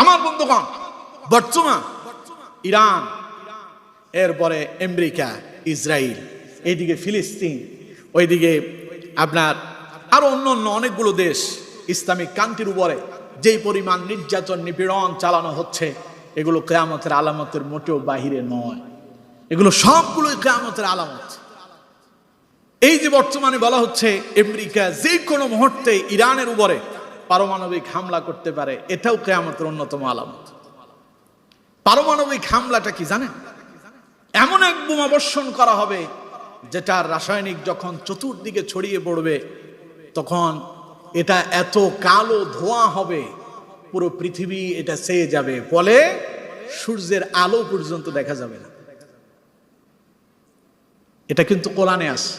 আমার বন্ধুগণ, বর্তমান ইরান, এরপরে আমেরিকা, ইসরায়েল, এইদিকে ফিলিস্তিন, ওইদিকে আপনার আরো অন্য অনেকগুলো দেশ, ইসলামিক কান্ট্রির উপরে যেই পরিমাণ নির্যাতন নিপীড়ন চালানো হচ্ছে, এগুলো কিয়ামতের আলামতের মোটেও বাহিরে নয়। এগুলো সবগুলোই কিয়ামতের আলামত। এই যে বর্তমানে বলা হচ্ছে আমেরিকা যে কোনো মুহূর্তে ইরানের উপরে পারমাণবিক হামলা করতে পারে, এটাও কিয়ামতের অন্যতম আলামত। পারমাণবিক হামলাটা কি জানেন? এমন এক বোমা বর্ষণ করা হবে যেটার রাসায়নিক যখন চতুর্দিকে ছড়িয়ে পড়বে, তখন এটা এত কালো ধোঁয়া হবে, পুরো পৃথিবী এটা ছেয়ে যাবে, ফলে সূর্যের আলো পর্যন্ত দেখা যাবে না। এটা কিন্তু কোরআনে আছে।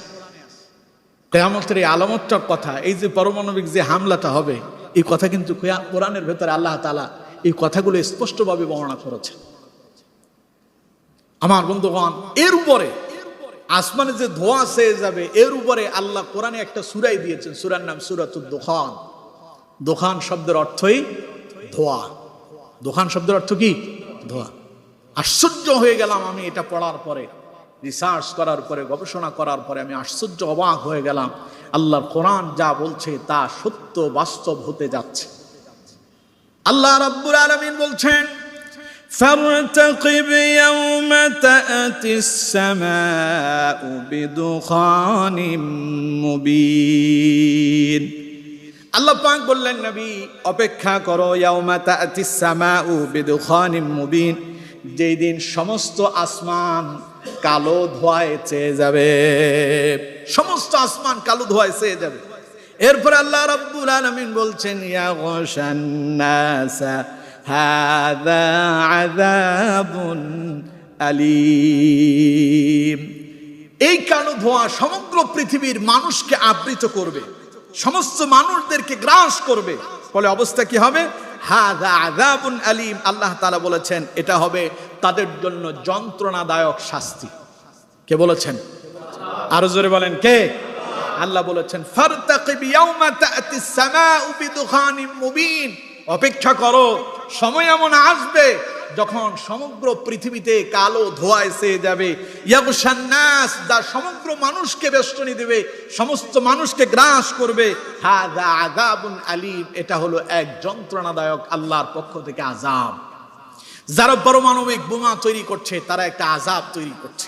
কিয়ামতের এই আলামতটার কথা, এই যে পারমাণবিক যে হামলাটা হবে, এই কথা কিন্তু কোরআনের ভেতরে আল্লাহ তাআলা এই কথাগুলো স্পষ্টভাবে বর্ণনা করেছেন। আমার বন্ধুগণ, এর উপরে আসমানে যে ধোঁয়া ছেয়ে যাবে, এর উপরে আল্লাহ কোরআনে একটা সূরা দিয়েছেন, সূরার নাম সূরাতুদ দুখান। দুখান শব্দের অর্থই ধোঁয়া। দুখান শব্দের অর্থ কি? ধোঁয়া। আশ্চর্য হয়ে গেলাম আমি এটা পড়ার পরে, রিসার্চ করার পরে, গবেষণা করার পরে আমি আশ্চর্য অবাক হয়ে গেলাম। আল্লাহর কোরআন যা বলছে তা সত্য, বাস্তব হতে যাচ্ছে। আল্লাহ রাব্বুল আলামিন বলছেন, ফারতাকিব ইয়াওমা তা'তিস সামাউ বিদুখানিম মুবিন। আল্লাহ পাক বললেন, নবী অপেক্ষা করো, ইয়াওমা তা'তিস সামাউ বিদুখানিম মুবিন, যেই দিন সমস্ত আসমান কালো ধোঁয়ায় ছেয়ে যাবে। সমস্ত আসমান কালো ধোঁয়ায় ছেয়ে যাবে। এরপর আল্লাহ রাব্বুল আলামিন বলছেন, ইয়াগশান নাসা হাযা আযাবুন আলীম। এই কালো ধোঁয়া সমগ্র পৃথিবীর মানুষকে আবৃত করবে, সমস্ত মানুষদেরকে গ্রাস করবে। ফলে অবস্থা কি হবে? হাযা আযাবুন আলীম। আল্লাহ তাআলা বলেছেন এটা হবে তাদের জন্য যন্ত্রণাদায়ক শাস্তি। কে বলেছেন? আরো জোরে বলেন, কে? আল্লাহ বলেছেন, ফারতাকিব ইয়াওমা তা'তিস সামাউ বিদুখানিম মুবিন। অপেক্ষা করো, সময় এমন আসবে যখন সমগ্র পৃথিবীতে কালো ধোঁয়ায় ছেয়ে যাবে। ইয়াগশান নাস, যা সমগ্র মানুষকে বেষ্টনী দেবে, সমস্ত মানুষকে গ্রাস করবে। হাযা আযাবুন আলীম, এটা হলো এক যন্ত্রণাদায়ক আল্লাহর পক্ষ থেকে আযাব। যারা পারমাণবিক বোমা তৈরি করছে, তারা একটা আযাব তৈরি করছে।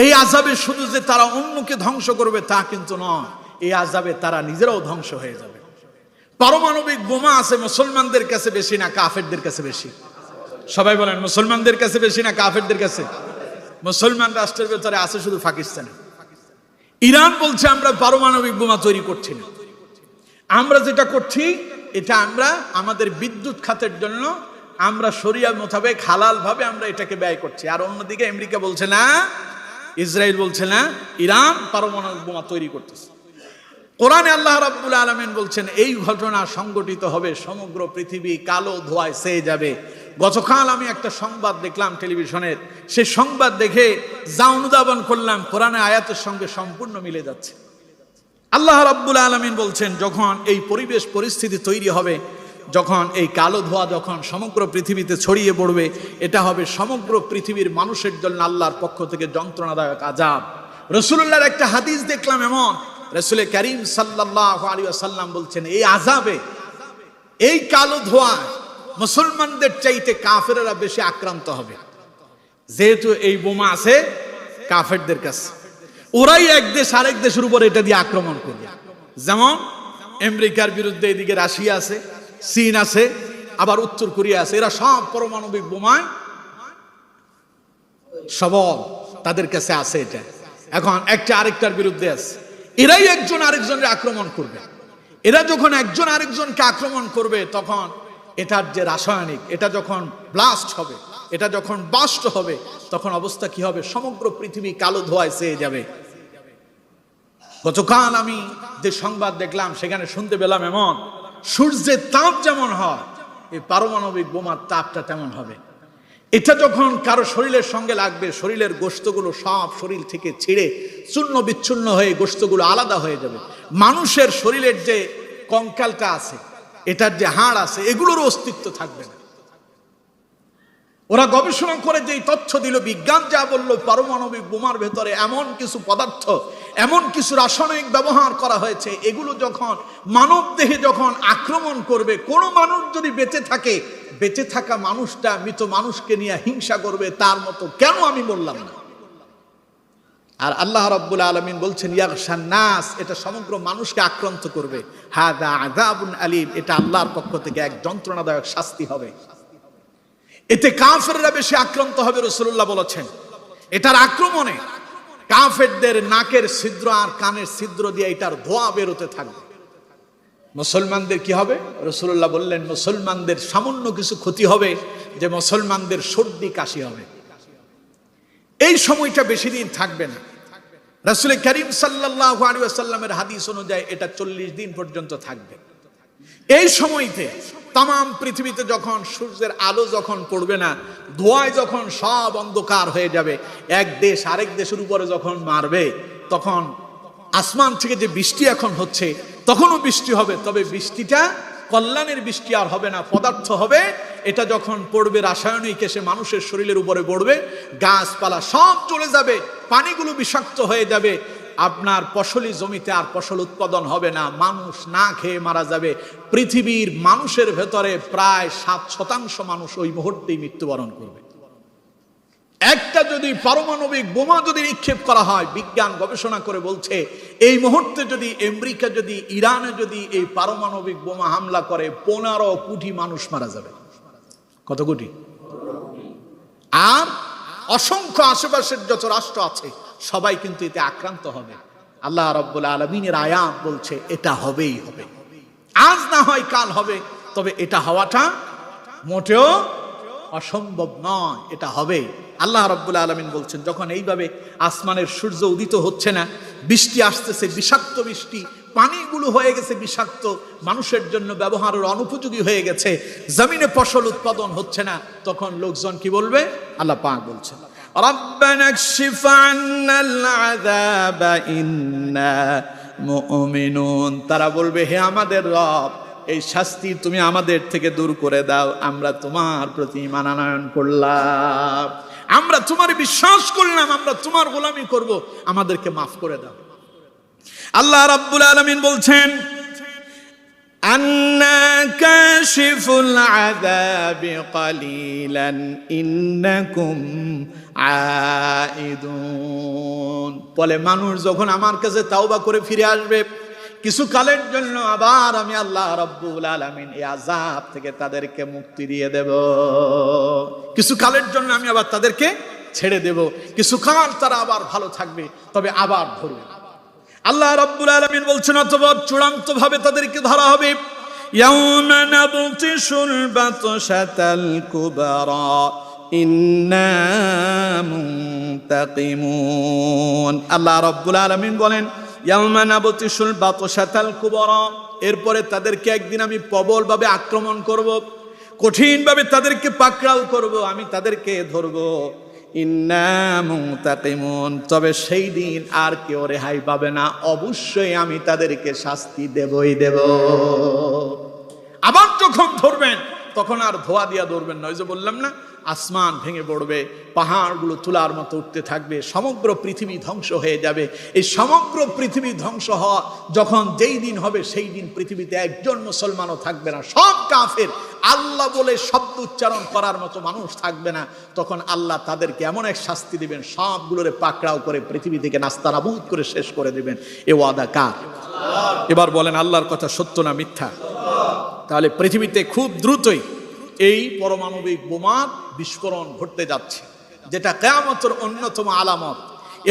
এই আযাবে শুধু যে তারা অন্যকে ধ্বংস করবে তা কিন্তু নয়, এই আযাবে তারা নিজেরাও ধ্বংস হয়ে যাবে। পারমাণবিক বোমা আছে মুসলমানদের কাছে বেশি না কাফেরদের কাছে বেশি? সবাই বলেন, মুসলমানদের কাছে বেশি না কাফেরদের কাছে? মুসলমান রাষ্ট্রের ভেতরে আছে শুধু পাকিস্তানে। ইরান বলছে আমরা পারমাণবিক বোমা তৈরি করছি না, আমরা যেটা করছি এটা আমরা আমাদের বিদ্যুৎ খাতের জন্য আমরা শরিয়া মোতাবেক হালাল ভাবে আমরা এটাকে ব্যয় করছি। আর অন্যদিকে আমেরিকা বলছে না, ইসরায়েল বলছে না, ইরান পারমাণবিক বোমা তৈরি করতেছে। কোরআনে আল্লাহ রাব্বুল আলামিন বলছেন এই ঘটনা সংঘটিত হবে, সমগ্র পৃথিবী কালো ধোঁয়ায় ছেয়ে যাবে। গতকাল আমি একটা সংবাদ দেখলাম টেলিভিশনের, সেই সংবাদ দেখে যা অনুধাবন করলাম কোরআনে আয়াতের সঙ্গে সম্পূর্ণ মিলে যাচ্ছে। আল্লাহ রাব্বুল আলামিন বলছেন যখন এই পরিবেশ পরিস্থিতি তৈরি হবে, যখন এই কালো ধোঁয়া যখন সমগ্র পৃথিবীতে ছড়িয়ে পড়বে, এটা হবে সমগ্র পৃথিবীর মানুষের জন্য আল্লাহর পক্ষ থেকে যন্ত্রণাদায়ক আযাব। রাসূলুল্লাহর একটা হাদিস দেখলাম এমন, রাসূল কারীম সাল্লাল্লাহু আলাইহি ওয়াসাল্লাম বলছেন এই আযাবে, এই কালো ধোঁয়া মুসলমানদের চাইতে কাফেররা বেশি আক্রান্ত হবে। যেহেতু এই বোমা আছে কাফেরদের কাছে, ওরাই এক দেশ আরেক দেশের উপর এটা দিয়ে আক্রমণ করবে। যেমন আমেরিকার বিরুদ্ধে এদিকে রাশিয়া আছে, চীন আছে, আবার উত্তর কোরিয়া আছে। এরা সব পারমাণবিক বোমায় সবল, তাদের কাছে আছে এটা। এখন একটা আরেকটার বিরুদ্ধে আছে, এরাই একজন আরেকজনের আক্রমণ করবে। এরা যখন একজন আরেকজনকে আক্রমণ করবে, তখন এটার যে রাসায়নিক, এটা যখন ব্লাস্ট হবে, এটা যখন বাস্ট হবে, তখন অবস্থা কি হবে? সমগ্র পৃথিবী কালো ধোঁয়ায় ছেয়ে যাবে। গতকাল আমি যে সংবাদ দেখলাম সেখানে শুনতে পেলাম এমন, সূর্যের তাপ যেমন হয় এই পারমাণবিক বোমার তাপটা তেমন হবে। এটা যখন কারো শরীরের সঙ্গে লাগবে, শরীরের গোশতগুলো সব শরীর থেকে ছিঁড়ে চূর্ণ বিচ্ছুন্ন হয়ে গোশতগুলো আলাদা হয়ে যাবে। মানুষের শরীরের যে কঙ্কালটা আছে, এটার যে হাড় আছে, এগুলোর অস্তিত্ব থাকবে না। ওরা গবেষণা করে যেই তথ্য দিল, বিজ্ঞান যা বললো, পারমাণবিক বোমার ভেতরে এমন কিছু পদার্থ, এমন কিছু রাসায়নিক ব্যবহার করা হয়েছে, এগুলো যখন মানব দেহে যখন আক্রমণ করবে, কোনো মানুষ যদি বেঁচে থাকে, বেঁচে থাকা মানুষটা মৃত মানুষকে নিয়ে হিংসা করবে, তার মতো কেন আমি বললাম না? আর আল্লাহ রাব্বুল আলামিন বলছেন ইয়াগশান নাস, এটা সমগ্র মানুষকে আক্রান্ত করবে। হাযা আযাবুন আলীম, এটা আল্লাহর পক্ষ থেকে এক যন্ত্রণাদায়ক শাস্তি হবে। এতে কাফেররা বেশি আক্রান্ত হবে, রাসূলুল্লাহ বলেছেন। এটার আক্রমণে কাফেরদের নাকের ছিদ্র আর কানের ছিদ্র দিয়ে এটার ধোঁয়া বেরোতে থাকবে। মুসলমানদের কি হবে? রাসূলুল্লাহ বললেন মুসলমানদের সামান্য কিছু ক্ষতি হবে, যে মুসলমানদের সর্দি কাশি হবে। এই সময়টা বেশি দিন থাকবে না। রাসূল করিম সাল্লাল্লাহু আলাইহি ওয়াসাল্লামের হাদিস অনুযায়ী এটা 40 দিন পর্যন্ত থাকবে। এই সময়তে তাম পৃথিবীতে যখন সূর্যের আলো যখন পড়বে না, ধোঁয়ায় যখন সব অন্ধকার হয়ে যাবে, এক দেশ আরেক দেশের উপরে যখন মারবে, তখন আসমান থেকে যে বৃষ্টি এখন হচ্ছে, তখনও বৃষ্টি হবে, তবে বৃষ্টিটা কল্যাণের বৃষ্টি আর হবে না, পদার্থ হবে। এটা যখন পড়বে, রাসায়নিক এসে মানুষের শরীরের উপরে পড়বে, গাছপালা সব চলে যাবে, পানিগুলো বিষাক্ত হয়ে যাবে, আপনার ফসলি জমিতে আর ফসল উৎপাদন হবে না, মানুষ না খেয়ে মারা যাবে। পৃথিবীর মানুষের ভেতরে প্রায় 7% মানুষ ওই মুহূর্তেই মৃত্যুবরণ করবে। একটা যদি পারমাণবিক বোমা যদি নিক্ষেপ করা হয়, বিজ্ঞান গবেষণা করে বলছে এই মুহূর্তে যদি আমেরিকা যদি ইরানে যদি এই পারমাণবিক বোমা হামলা করে, 15 কোটি মানুষ মারা যাবে। কত কোটি? আর অসংখ্য আশেপাশের যত রাষ্ট্র আছে সবাই কিন্তু এতে আক্রান্ত হবে। আল্লাহ রাব্বুল আলামিনের আয়াত বলছে এটা হবেই হবে, আজ না হয় কাল হবে, তবে এটা হওয়াটা মোটেও অসম্ভব নয়, এটা হবে। আল্লাহ রাব্বুল আলামিন বলছেন যখন এইভাবে আসমানের সূর্য উদিত হচ্ছে না, বৃষ্টি আসতেছে, বিষাক্ত বৃষ্টি, পানিগুলো হয়ে গেছে বিষাক্ত, মানুষের জন্য ব্যবহারের অনুপযোগী হয়ে গেছে, জমিনে ফসল উৎপাদন হচ্ছে না, তখন লোকজন কি বলবে? আল্লাহ পাক বলছেন রাব্বানা কশিফ আন্নাল আযাবা ইন্না মুমিনুন, তারা বলবে হে আমাদের রব, এই শাস্তি তুমি আমাদের থেকে দূর করে দাও, আমরা তোমার প্রতি ঈমান আনয়ন করলাম, আমরা তোমার বিশ্বাস করলাম, আমরা তোমার গোলামি করব, আমাদেরকে মাফ করে দাও। আল্লাহ রাব্বুল আলামিন বলছেন আন্না কাশিফুল আযাবি ক্বালিলান ইন্নাকুম আইদুন, বলে মানুষ যখন আমার কাছে তাওবা করে ফিরে আসবে, কিছু কালের জন্য আবার আমি আল্লাহ রাব্বুল আলামিন এই আযাব থেকে তাদেরকে মুক্তি দিয়ে দেব, কিছু কালের জন্য আমি আবার তাদেরকে ছেড়ে দেব, কিছু কাল তারা আবার ভালো থাকবে, তবে আবার ধরবে। আল্লাহ রাব্বুল আলামিন বলছেন অতঃপর চূড়ান্ত ভাবে তাদেরকে ধরা হবে। ইয়াউমা নাবতিশুল বাতশাতাল কুবরা ইন্না মুনতাকিমুন, আল্লাহ রাব্বুল আলামিন বলেন ইয়াউমা নাবতিশুল বাতশাতাল কুবরা, এরপরে তাদেরকে একদিন আমি প্রবল ভাবে আক্রমণ করব, কঠিন ভাবে তাদেরকে পাকড়াও করব, আমি তাদেরকে ধরব। ইন্না মুনতাকিমুন, তবে সেই দিন আর কেউ রেহাই পাবে না, অবশ্যই আমি তাদেরকে শাস্তি দেবই দেব। আবার যখন ধরবেন তখন আর ধোয়া দিয়া ধরবেন না, ওই যে বললাম না, আসমান ভেঙে পড়বে, পাহাড়গুলো তুলার মতো উঠতে থাকবে, সমগ্র পৃথিবী ধ্বংস হয়ে যাবে। এই সমগ্র পৃথিবী ধ্বংস হওয়া যখন যেই দিন হবে, সেই দিন পৃথিবীতে একজন মুসলমানও থাকবে না, সব কাফের, আল্লাহ বলে শব্দ উচ্চারণ করার মতো মানুষ থাকবে না। তখন আল্লাহ তাদেরকে এমন এক শাস্তি দিবেন, সবগুলোরে পাকড়াও করে পৃথিবী থেকে নাস্তানাবুদ করে শেষ করে দিবেন। এ ওয়াদা কার? এবার বলেন আল্লাহর কথা সত্য না মিথ্যা? তাহলে পৃথিবীতে খুব দ্রুতই এই পারমাণবিক বোমার বিস্ফোরণ ঘটতে যাচ্ছে, যেটা কিয়ামতের অন্যতম আলামত।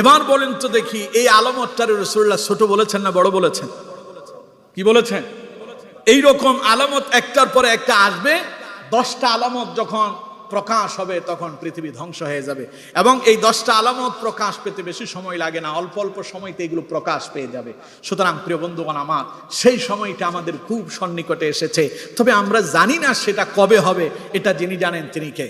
এবার বলেন তো দেখি, এই আলামতটারে রাসূলুল্লাহ ছোট বলেছেন না বড় বলেছেন? কি বলেছেন? এইরকম আলামত একটার পরে একটা আসবে, 10টা আলামত যখন প্রকাশ হবে তখন পৃথিবী ধ্বংস হয়ে যাবে। এবং এই 10টা আলামত প্রকাশ পেতে বেশি সময় লাগে না, অল্প অল্প সময়তে এগুলো প্রকাশ পেয়ে যাবে। সুতরাং প্রিয় বন্ধুগণ আমার, সেই সময়টা আমাদের খুব সন্নিকটে এসেছে, তবে আমরা জানি না সেটা কবে হবে। এটা যিনি জানেন তিনি কে?